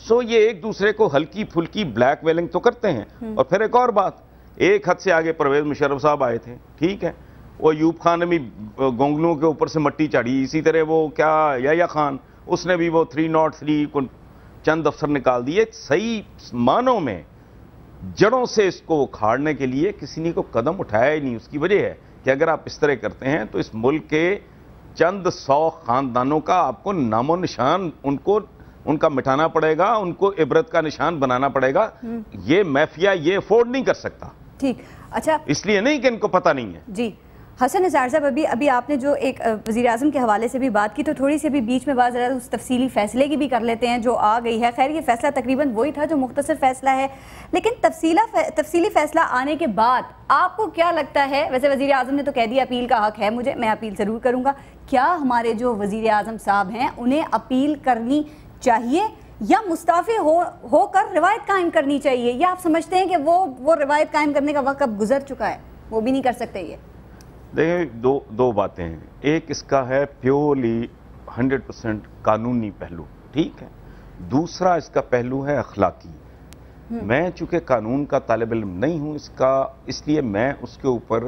سو یہ ایک دوسرے کو ہلکی پھلکی بلیک ویلنگ تو کرتے ہیں. اور پھر ایک اور بات, ایک حد سے آگے پرویز مشرف صاحب آئے تھے, ٹھیک ہے, وہ ایوب خان نے بھی گونگلوں کے اوپر سے مٹی چاڑی, اسی طرح وہ کیا یا خان, اس نے بھی وہ 303 کو چند افسر نکال دیے. صحیح معنوں میں جڑوں سے اس کو اکھاڑنے کے لیے کسی نے کو قدم اٹھایا ہی نہیں. اس کی وجہ ہے کہ اگر آپ اس طرح کرتے ہیں تو اس ملک کے چند 100 خاندانوں کا آپ کو نام و نشان ان کا مٹانا پڑے گا, ان کو عبرت کا نشان بنانا پڑے گا. یہ مافیا یہ افورڈ نہیں کر سکتا. ٹھیک, اچھا, اس لیے نہیں کہ ان کو پتہ نہیں ہے. جی حسن نثار صاحب, ابھی آپ نے جو ایک وزیر اعظم کے حوالے سے بھی بات کی, تو تھوڑی سی بھی بیچ میں بات ذرا اس تفصیلی فیصلے کی بھی کر لیتے ہیں جو آ گئی ہے. خیر یہ فیصلہ تقریباً وہی تھا جو مختصر فیصلہ ہے, لیکن تفصیلی فیصلہ آنے کے بعد آپ کو کیا لگتا ہے؟ ویسے وزیر اعظم نے تو کہہ دیا اپیل کا حق ہے مجھے, میں اپیل ضرور کروں گا. کیا ہمارے جو وزیر اعظم صاحب ہیں انہیں اپیل کرنی چاہیے یا مستعفی ہو کر روایت قائم کرنی چاہیے, یا آپ سمجھتے ہیں کہ وہ روایت قائم کرنے کا وقت اب گزر چکا ہے, وہ بھی نہیں کر سکتے؟ یہ دیکھیں دو باتیں ہیں. ایک اس کا ہے پیورلی 100% قانونی پہلو, ٹھیک ہے. دوسرا اس کا پہلو ہے اخلاقی. میں چونکہ قانون کا طالب علم نہیں ہوں اس لیے میں اس کے اوپر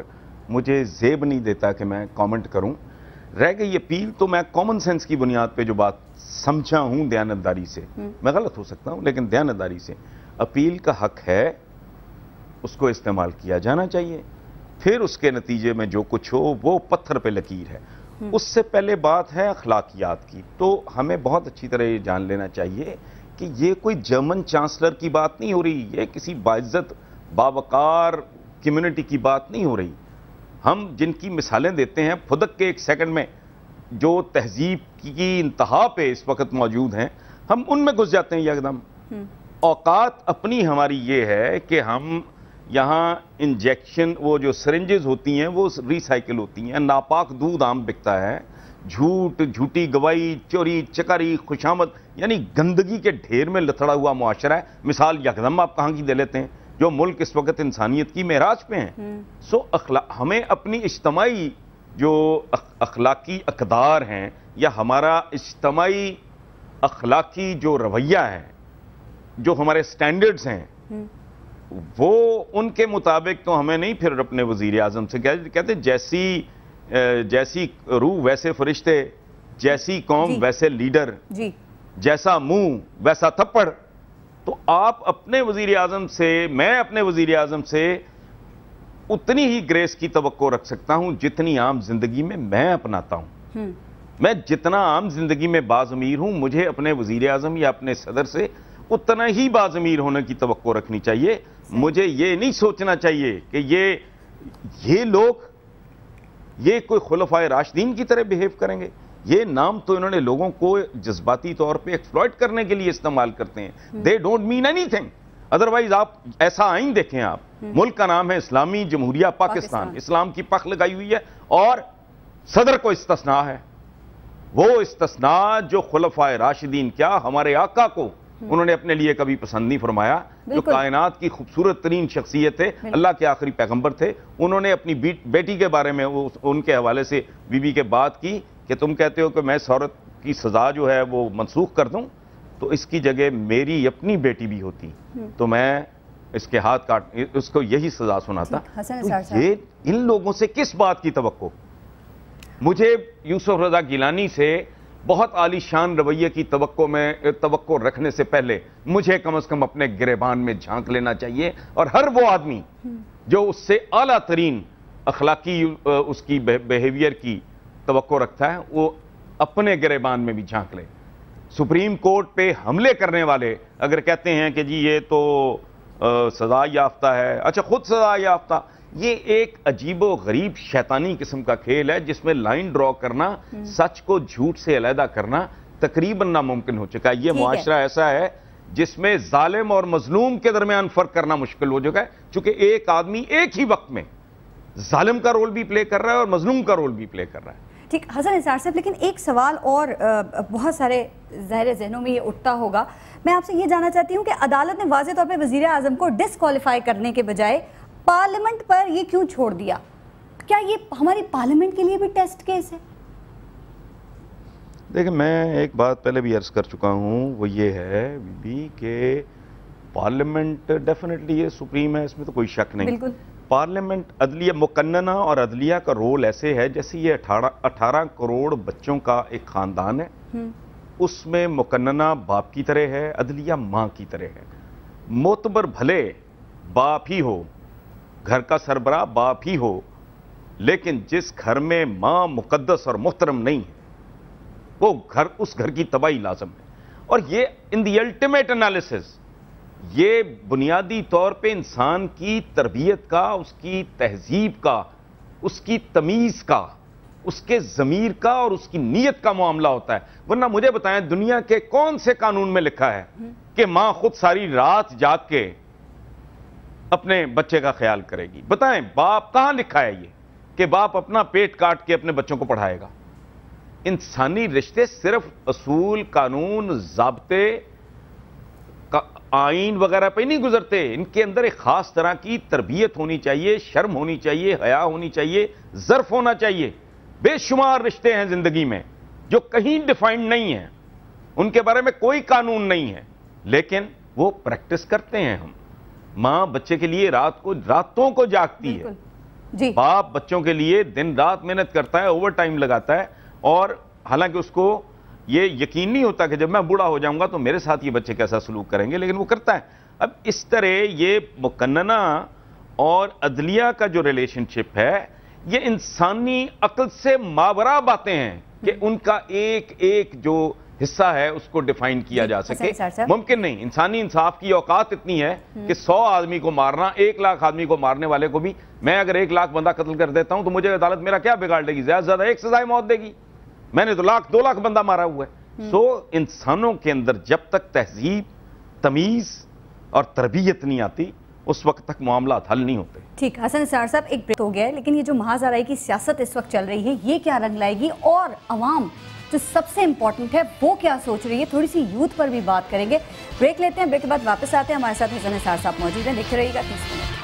مجھے زیب نہیں دیتا کہ میں کامنٹ کروں. رہ گئی اپیل تو میں کامن سینس کی بنیاد پہ جو بات سمجھا ہوں دیانتداری سے, میں غلط ہو سکتا ہوں لیکن دیانتداری سے اپیل کا حق ہے, اس کو استعمال کیا جانا چاہیے. پھر اس کے نتیجے میں جو کچھ ہو وہ پتھر پہ لکیر ہے. اس سے پہلے بات ہے اخلاقیات کی. تو ہمیں بہت اچھی طرح یہ جان لینا چاہیے کہ یہ کوئی جرمن چانسلر کی بات نہیں ہو رہی, یہ کسی باعزت باوقار کمیونٹی کی بات نہیں ہو رہی. ہم جن کی مثالیں دیتے ہیں پھدک کے ایک سیکنڈ میں جو تہذیب کی انتہا پہ اس وقت موجود ہیں, ہم ان میں گھس جاتے ہیں یکدم. اوقات اپنی ہماری یہ ہے کہ ہم یہاں انجیکشن وہ جو سرنجز ہوتی ہیں وہ ریسائیکل ہوتی ہیں, ناپاک دودھ عام بکتا ہے, جھوٹی گواہی, چوری چکاری, خوشامد, یعنی گندگی کے ڈھیر میں لتڑا ہوا معاشرہ ہے. مثال یکدم آپ کہاں کی دے لیتے ہیں, جو ملک اس وقت انسانیت کی معراج پہ ہیں. سو ہمیں اپنی اجتماعی جو اخلاقی اقدار ہیں یا ہمارا اجتماعی اخلاقی جو رویہ ہے, جو ہمارے سٹینڈرڈز ہیں, وہ ان کے مطابق تو ہمیں نہیں پھر اپنے وزیر اعظم سے کہتے جیسی روح ویسے فرشتے, جیسی قوم ویسے لیڈر, جیسا منہ ویسا تھپڑ. تو آپ اپنے وزیر اعظم سے, میں اپنے وزیر اعظم سے اتنی ہی گریس کی توقع رکھ سکتا ہوں جتنی عام زندگی میں اپناتا ہوں. میں جتنا عام زندگی میں باضمیر ہوں, مجھے اپنے وزیر اعظم یا اپنے صدر سے اتنا ہی باضمیر ہونے کی توقع رکھنی چاہیے. مجھے یہ نہیں سوچنا چاہیے کہ یہ لوگ یہ کوئی خلفائے راشدین کی طرح بیہیو کریں گے. یہ نام تو انہوں نے لوگوں کو جذباتی طور پہ ایکسپلائٹ کرنے کے لیے استعمال کرتے ہیں. They don't mean any thing. Otherwise آپ ایسا آئین دیکھیں, آپ ملک کا نام ہے اسلامی جمہوریہ پاکستان, اسلام کی پخ لگائی ہوئی ہے, اور صدر کو استثناء ہے. وہ استثناء جو خلفائے راشدین کیا ہمارے آقا کو انہوں نے اپنے لیے کبھی پسند نہیں فرمایا, جو کائنات کی خوبصورت ترین شخصیت تھے, اللہ کے آخری پیغمبر تھے. انہوں نے اپنی بیٹی کے بارے میں ان کے حوالے سے بی کے بات کی کہ تم کہتے ہو کہ میں اس عورت کی سزا جو ہے وہ منسوخ کر دوں, تو اس کی جگہ میری اپنی بیٹی بھی ہوتی تو میں اس کے ہاتھ کاٹ اس کو یہی سزا سناتا. یہ ان لوگوں سے کس بات کی توقع؟ مجھے یوسف رضا گیلانی سے بہت عالی شان رویے کی توقع رکھنے سے پہلے مجھے کم از کم اپنے گریبان میں جھانک لینا چاہیے, اور ہر وہ آدمی جو اس سے اعلیٰ ترین اخلاقی اس کی بیہیویئر کی توقع رکھتا ہے وہ اپنے گریبان میں بھی جھانک لے. سپریم کورٹ پہ حملے کرنے والے اگر کہتے ہیں کہ جی یہ تو سزا یافتہ ہے, اچھا خود سزا یافتہ, یہ ایک عجیب و غریب شیطانی قسم کا کھیل ہے جس میں لائن ڈرا کرنا, سچ کو جھوٹ سے علیحدہ کرنا تقریباً ناممکن ہو چکا ہے. یہ معاشرہ ایسا ہے جس میں ظالم اور مظلوم کے درمیان فرق کرنا مشکل ہو چکا ہے, چونکہ ایک آدمی ایک ہی وقت میں ظالم کا رول بھی پلے کر رہا ہے اور مظلوم کا رول بھی پلے کر رہا ہے. ٹھیک حسن نثار صاحب, لیکن ایک سوال اور بہت سارے ظاہر ذہنوں میں یہ اٹھتا ہوگا. میں آپ سے یہ جاننا چاہتی ہوں کہ عدالت نے واضح طور پہ وزیر اعظم کو ڈسکوالیفائی کرنے کے بجائے پارلیمنٹ پر یہ کیوں چھوڑ دیا؟ کیا یہ ہماری پارلیمنٹ کے لیے بھی ٹیسٹ کیس ہے؟ دیکھیں میں ایک بات پہلے بھی عرض کر چکا ہوں، وہ یہ ہے بھی کہ پارلیمنٹ ڈیفینیٹلی یہ سپریم ہے، اس میں تو کوئی شک نہیں. بالکل. پارلیمنٹ عدلیہ مقننہ اور عدلیہ کا رول ایسے ہے جیسے یہ 18 کروڑ بچوں کا ایک خاندان ہے. اس میں مقننہ باپ کی طرح ہے، عدلیہ ماں کی طرح ہے. معتبر بھلے باپ ہی ہو، گھر کا سربراہ باپ ہی ہو، لیکن جس گھر میں ماں مقدس اور محترم نہیں ہے وہ گھر، اس گھر کی تباہی لازم ہے. اور یہ ان دی الٹیمیٹ انالیسس، یہ بنیادی طور پہ انسان کی تربیت کا، اس کی تہذیب کا، اس کی تمیز کا، اس کے ضمیر کا اور اس کی نیت کا معاملہ ہوتا ہے. ورنہ مجھے بتائیں دنیا کے کون سے قانون میں لکھا ہے کہ ماں خود ساری رات جاگ کے اپنے بچے کا خیال کرے گی؟ بتائیں باپ کہاں لکھا ہے یہ کہ باپ اپنا پیٹ کاٹ کے اپنے بچوں کو پڑھائے گا؟ انسانی رشتے صرف اصول، قانون، ضابطے، آئین وغیرہ پہ نہیں گزرتے. ان کے اندر ایک خاص طرح کی تربیت ہونی چاہیے، شرم ہونی چاہیے، حیا ہونی چاہیے، ظرف ہونا چاہیے. بے شمار رشتے ہیں زندگی میں جو کہیں ڈیفائنڈ نہیں ہیں، ان کے بارے میں کوئی قانون نہیں ہے، لیکن وہ پریکٹس کرتے ہیں ہم. ماں بچے کے لیے راتوں کو جاگتی ہے. جی. باپ بچوں کے لیے دن رات محنت کرتا ہے، اوور ٹائم لگاتا ہے، اور حالانکہ اس کو یہ یقین نہیں ہوتا کہ جب میں بوڑھا ہو جاؤں گا تو میرے ساتھ یہ بچے کیسا سلوک کریں گے، لیکن وہ کرتا ہے. اب اس طرح یہ مقننہ اور عدلیہ کا جو ریلیشن شپ ہے یہ انسانی عقل سے ماورا باتیں ہیں کہ ان کا ایک ایک جو حصہ ہے اس کو ڈیفائن کیا جا سکے. ممکن نہیں. انسانی انصاف کی اوقات اتنی ہے کہ 100 آدمی کو مارنا، 1 لاکھ آدمی کو مارنے والے کو بھی، میں اگر 1 لاکھ بندہ قتل کر دیتا ہوں تو مجھے عدالت میرا کیا بگاڑ دے گی؟ زیادہ سے زیادہ 1 سزائے موت دے گی. میں نے تو 2 لاکھ بندہ مارا ہوا ہے. سو انسانوں کے اندر جب تک تہذیب، تمیز اور تربیت نہیں آتی اس وقت تک معاملات حل نہیں ہوتے. ٹھیک. حسن نثار صاحب ایک بریک ہو گیا ہے، لیکن یہ جو محاذ آرائی کی سیاست اس وقت چل رہی ہے یہ کیا رنگ لائے گی، اور عوام جو سب سے امپورٹنٹ ہے وہ کیا سوچ رہی ہے؟ تھوڑی سی یوتھ پر بھی بات کریں گے. بریک لیتے ہیں، بریک کے بعد واپس آتے ہیں. ہمارے ساتھ حسن نثار صاحب موجود ہیں، دیکھتے رہیے گا 30 منٹ.